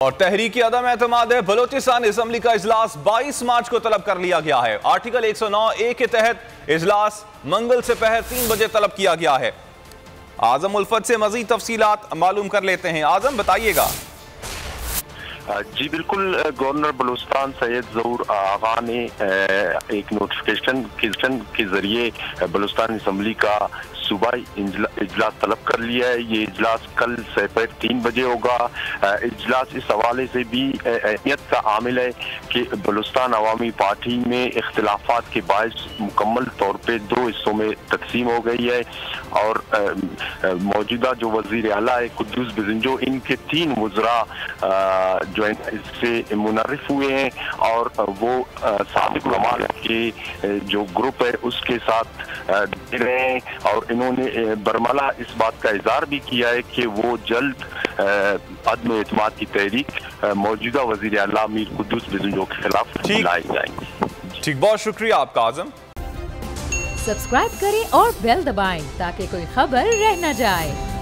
और तहरीक अदम एतमाद बलोचिस्तान असम्बली का इजलास 22 मार्च को तलब कर लिया गया है। आर्टिकल 109A के तहत इजलास मंगल से पहर 3 बजे तलब किया गया है। आजम उल्फत से मजीद तफसीलात मालूम कर लेते हैं। आजम बताइएगा। जी बिल्कुल, गवर्नर बलूचिस्तान सैयद ज़हूर आगा ने एक नोटिफिकेशन के जरिए बलूचिस्तान असम्बली का सूबाई इजलास तलब कर लिया है। ये इजलास कल दोपहर 3 बजे होगा। इजलास इस हवाले से भी अहमियत का आमिल है कि बलूचिस्तान अवामी पार्टी में इख्तिलाफात के बायस मुकम्मल तौर पे 2 हिस्सों में तकसीम हो गई है और मौजूदा जो वजीर आला है कुद्दूस बिजंजो, इनके 3 वज़रा जो इससे मुनर्रिफ हुए हैं और वो साबिक जमात के जो ग्रुप है उसके साथ दे रहे हैं और इन्होंने बरमला इस बात का इज़हार भी किया है कि वो जल्द अदम एतमाद की तहरीक मौजूदा वज़ीर आला मीर कुद्दूस बिजंजो के खिलाफ लाई जाएंगी। ठीक, बहुत शुक्रिया आपका आजम। सब्सक्राइब करें और बेल दबाएं ताकि कोई खबर रह न जाए।